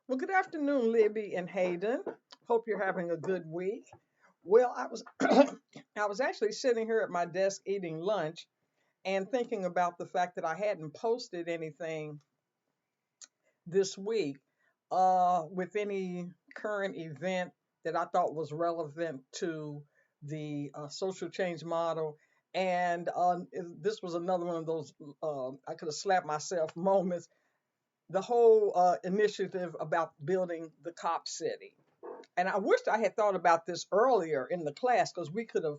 Well, good afternoon, Libby and Hayden. Hope you're having a good week. Well, I was I was actually sitting here at my desk eating lunch and thinking about the fact that I hadn't posted anything this week with any current event that I thought was relevant to the social change model. And this was another one of those I could have slapped myself moments. The whole initiative about building the cop city. And I wished I had thought about this earlier in the class because we could have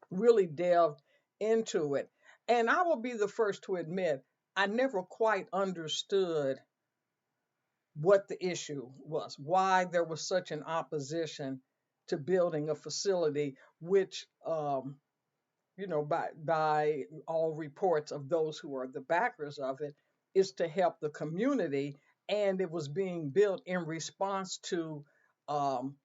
really delved into it. And I will be the first to admit, I never quite understood what the issue was, why there was such an opposition to building a facility, which, by all reports of those who are the backers of it, is to help the community. And it was being built in response to um,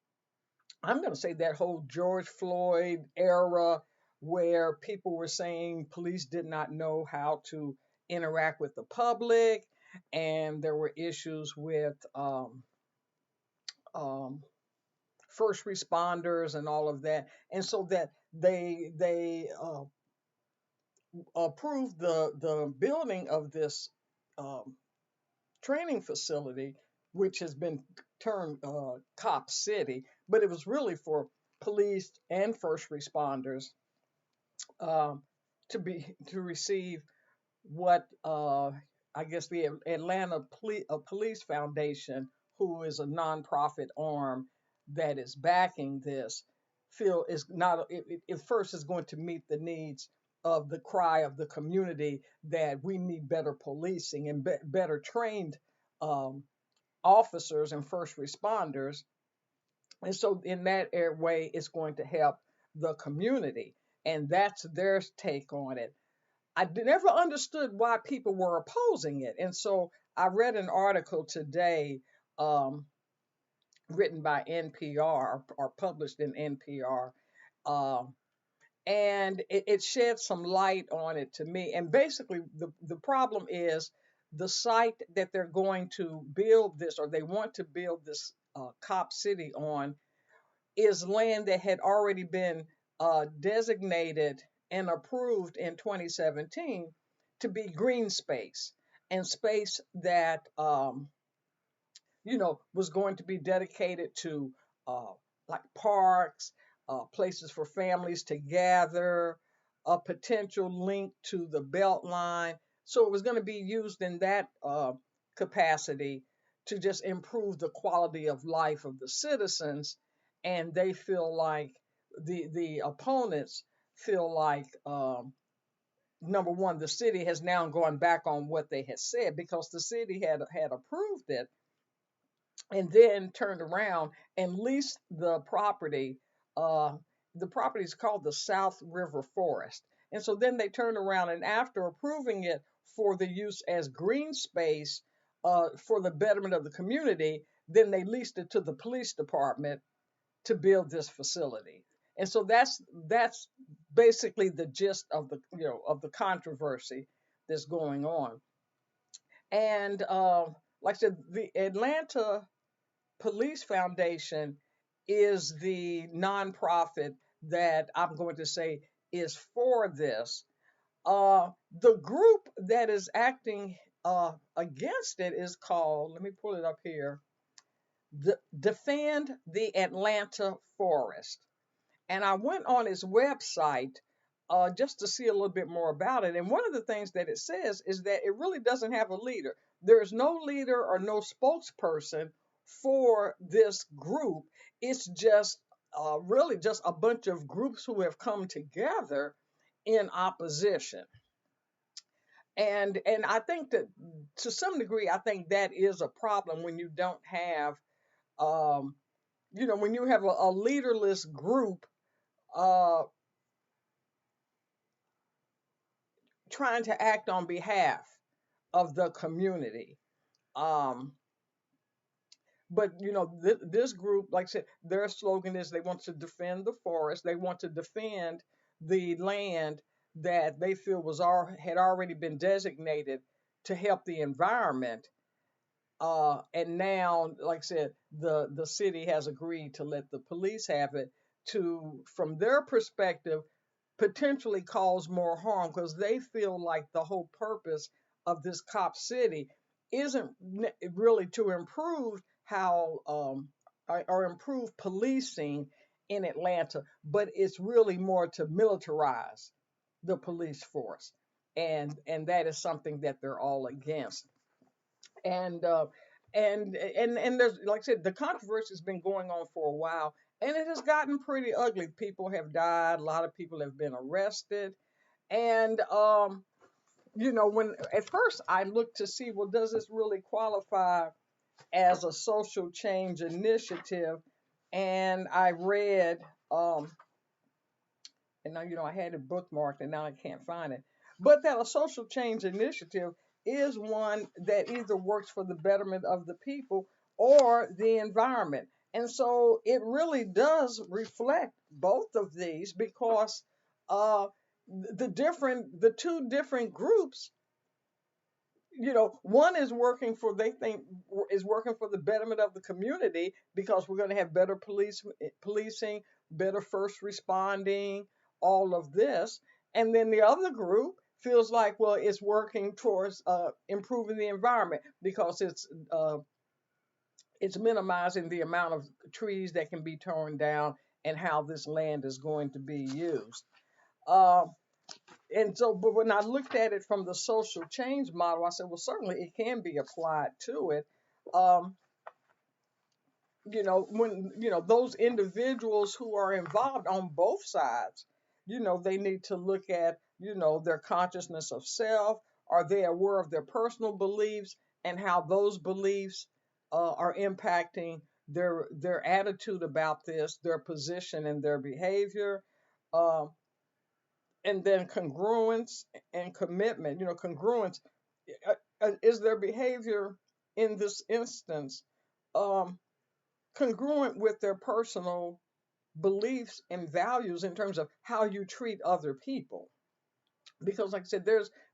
I'm going to say that whole George Floyd era where people were saying police did not know how to interact with the public, and there were issues with um, first responders and all of that, and so that they approved the building of this um, training facility, which has been termed Cop City, but it was really for police and first responders um, to receive what I guess the Atlanta Police Foundation, who is a nonprofit arm that is backing this, feel is not it first is going to meet the needs of the cry of the community that we need better policing and better trained um, officers and first responders. And so, in that way, it's going to help the community. And that's their take on it. Never understood why people were opposing it. And so, I read an article today um, written by NPR or published in NPR. Um, and it shed some light on it to me. And basically, the problem is the site that they're going to build this, or they want to build this Cop City on, is land that had already been designated and approved in 2017 to be green space and space that was going to be dedicated to uh, like parks, places for families to gather, a potential link to the belt line. So it was going to be used in that capacity to just improve the quality of life of the citizens. And they feel like the opponents feel like number one, the city has now gone back on what they had said because the city had approved it and then turned around and leased the property. Uh, the property is called the South River Forest. And so then they turned around and after approving it for the use as green space for the betterment of the community, then they leased it to the police department to build this facility. And so that's basically the gist of the controversy that's going on. And like I said, the Atlanta Police Foundation is the nonprofit that I'm going to say is for this. The group that is acting against it is called, let me pull it up here, Defend the Atlanta Forest. And I went on its website just to see a little bit more about it. And one of the things that it says is that it really doesn't have a leader. There's no leader or no spokesperson for this group. It's just really just a bunch of groups who have come together in opposition. And I think that to some degree, I think that is a problem when you don't have, um, when you have a leaderless group uh, trying to act on behalf of the community. Um, but this group, like I said, their slogan is they want to defend the forest. They want to defend the land that they feel had already been designated to help the environment. And now, like I said, the city has agreed to let the police have it to, from their perspective, potentially cause more harm because they feel like the whole purpose of this cop city isn't really to improve how or improve policing in Atlanta, but it's really more to militarize the police force, and that is something that they're all against. And there's, like I said, the controversy has been going on for a while, and it has gotten pretty ugly. People have died, a lot of people have been arrested, and when at first I looked to see, well, does this really qualify as a social change initiative? And I read, um, and now I had it bookmarked, and now I can't find it. But that a social change initiative is one that either works for the betterment of the people or the environment. And so it really does reflect both of these because uh, the two different groups, one is working for, they think is working for the betterment of the community because we're going to have better policing, better first responding, all of this. And then the other group feels like, well, it's working towards improving the environment because it's minimizing the amount of trees that can be torn down and how this land is going to be used. Uh, and so, but when I looked at it from the social change model, I said, well, certainly it can be applied to it. Um, when those individuals who are involved on both sides, they need to look at their consciousness of self. Are they aware of their personal beliefs and how those beliefs are impacting their attitude about this, their position and their behavior? Um, and then congruence and commitment. Congruence, is their behavior in this instance um, congruent with their personal beliefs and values in terms of how you treat other people? Because, like I said,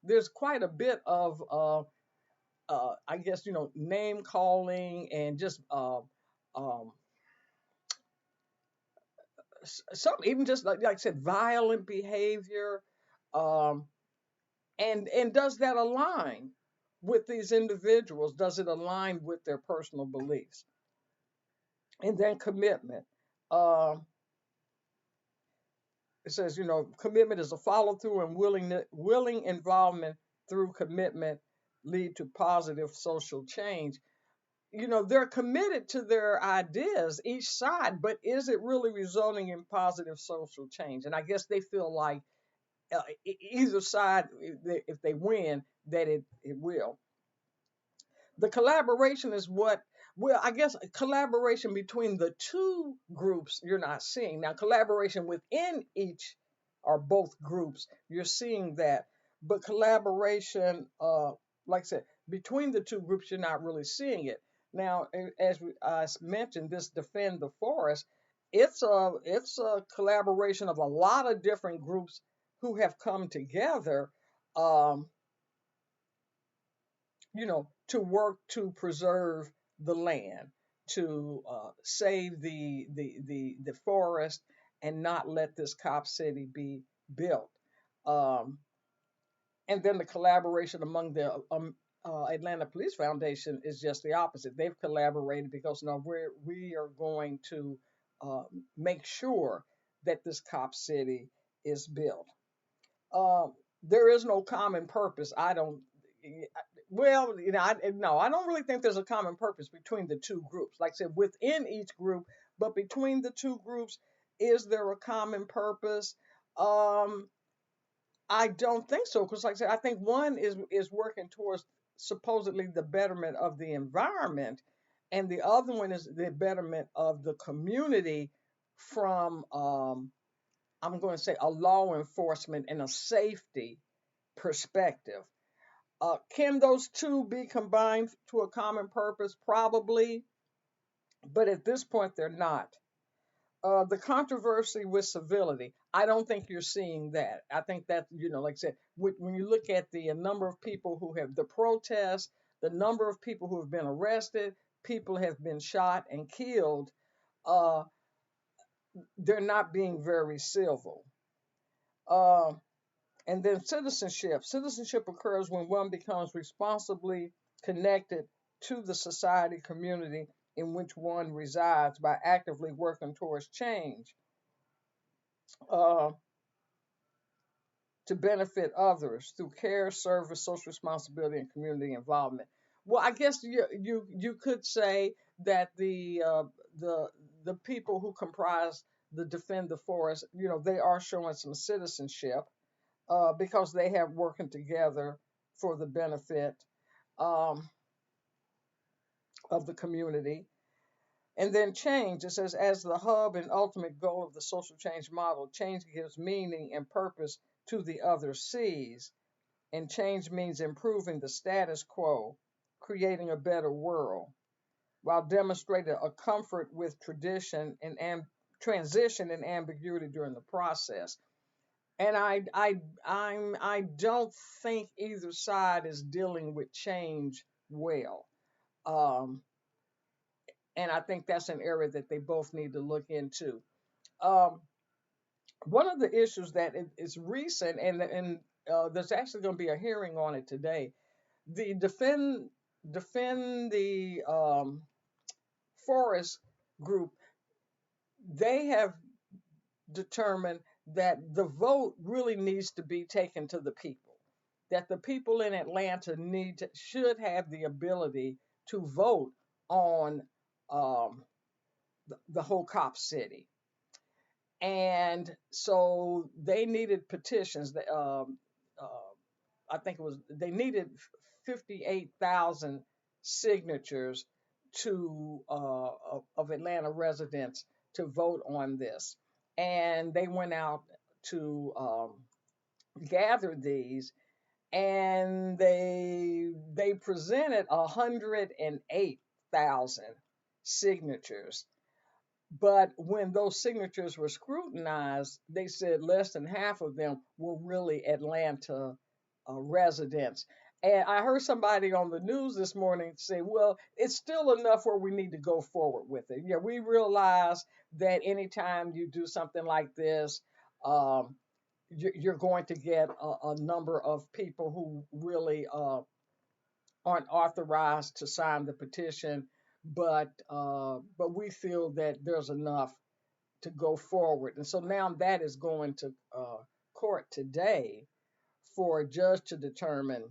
there's quite a bit of I guess name calling and just um, some, even just like I said, violent behavior. Um, and does that align with these individuals? Does it align with their personal beliefs? And then commitment. Um, it says, commitment is a follow through and willing involvement through commitment lead to positive social change. They're committed to their ideas, each side, but is it really resulting in positive social change? And I guess they feel like either side, if they win, that it will. The collaboration is what, well, I guess collaboration between the two groups you're not seeing. Now, collaboration within each or both groups, you're seeing that. But collaboration, like I said, between the two groups, you're not really seeing it. Now, as I mentioned, this Defend the Forest, it's a collaboration of a lot of different groups who have come together. Um, to work to preserve the land, to save the forest, and not let this cop city be built. Um, and then the collaboration among the Atlanta Police Foundation is just the opposite. They've collaborated because no, we are going to uh, make sure that this cop city is built. Um, there is no common purpose. I don't. Well, no, I don't really think there's a common purpose between the two groups. Like I said, within each group, but between the two groups, is there a common purpose? Um, I don't think so, because like I said, I think one is working towards supposedly the betterment of the environment, and the other one is the betterment of the community from I'm going to say a law enforcement and a safety perspective. Can those two be combined to a common purpose? Probably, but at this point, they're not. The controversy with civility, I don't think you're seeing that. I think that, like I said, when you look at the number of people who have the protests, the number of people who have been arrested, people have been shot and killed, uh, they're not being very civil. Uh, and then citizenship. Citizenship occurs when one becomes responsibly connected to the society community in which one resides by actively working towards change uh, to benefit others through care, service, social responsibility, and community involvement. Well, I guess you could say that the the people who comprise the Defend the Forest, they are showing some citizenship because they have working together for the benefit um, of the community. And then change, it says, as the hub and ultimate goal of the social change model, change gives meaning and purpose to the other C's. And change means improving the status quo, creating a better world, while demonstrating a comfort with tradition and transition and ambiguity during the process. And I don't think either side is dealing with change well. Um, and I think that's an area that they both need to look into. Um, One of the issues that is recent, and there's actually going to be a hearing on it today. The defend the forest group, they have determined that the vote really needs to be taken to the people. That the people in Atlanta should have the ability to vote on um, the whole cop city. And so they needed petitions. I think it was they needed 58,000 signatures to of Atlanta residents to vote on this, and they went out to gather these, and they presented 108,000 signatures. But when those signatures were scrutinized, they said less than half of them were really Atlanta residents. And I heard somebody on the news this morning say, well, it's still enough where we need to go forward with it. Yeah, we realize that anytime you do something like this, um, you're going to get a number of people who really aren't authorized to sign the petition, but we feel that there's enough to go forward. And so now that is going to court today for a judge to determine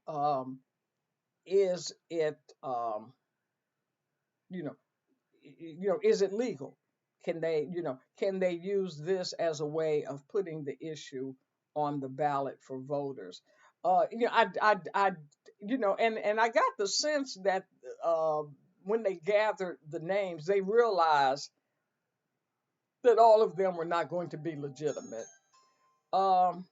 um, is it you know is it legal? Can they use this as a way of putting the issue on the ballot for voters? I and I got the sense that uh, when they gathered the names, they realized that all of them were not going to be legitimate. Um,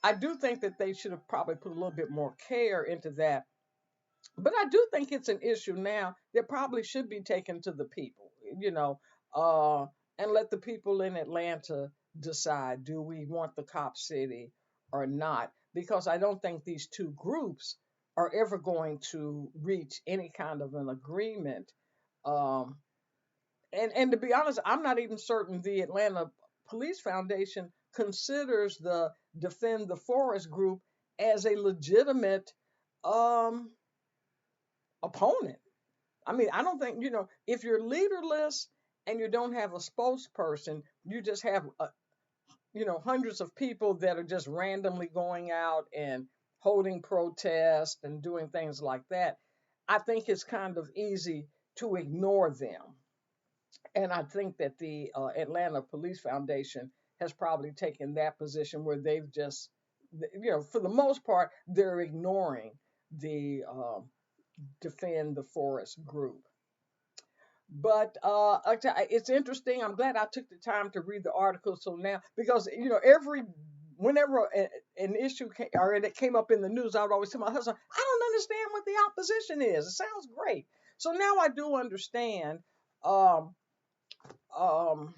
I do think that they should have probably put a little bit more care into that. But I do think it's an issue now that probably should be taken to the people, uh, and let the people in Atlanta decide, do we want the cop city or not? Because I don't think these two groups are ever going to reach any kind of an agreement. Um, and to be honest, I'm not even certain the Atlanta Police Foundation considers the Defend the Forest group as a legitimate um, opponent. I mean, I don't think, if you're leaderless and you don't have a spokesperson, you just have, hundreds of people that are just randomly going out and holding protests and doing things like that. I think it's kind of easy to ignore them. And I think that the Atlanta Police Foundation has probably taken that position where they've just, for the most part, they're ignoring the Defend the Forest group. But it's interesting. I'm glad I took the time to read the article. So now, because whenever an issue or it came up in the news, I would always tell my husband, I don't understand what the opposition is. It sounds great. So now I do understand um, um,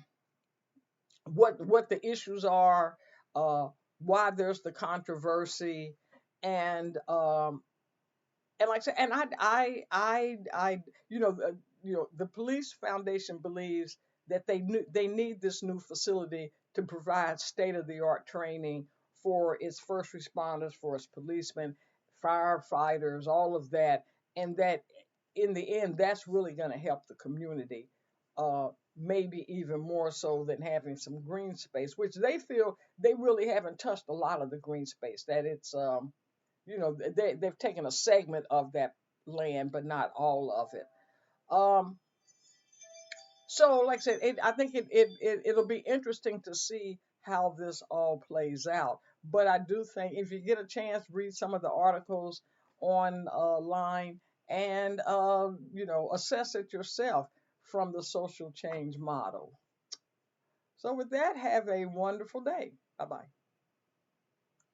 what the issues are, uh, why there's the controversy, and And like I said, and the police foundation believes that they need this new facility to provide state of the art training for its first responders, for its policemen, firefighters, all of that, and that in the end, that's really going to help the community, maybe even more so than having some green space, which they feel they really haven't touched a lot of the green space. That it's they've taken a segment of that land, but not all of it. Um, so, like I said, I think it'll be interesting to see how this all plays out. But I do think if you get a chance, read some of the articles online and assess it yourself from the social change model. So, with that, have a wonderful day. Bye bye.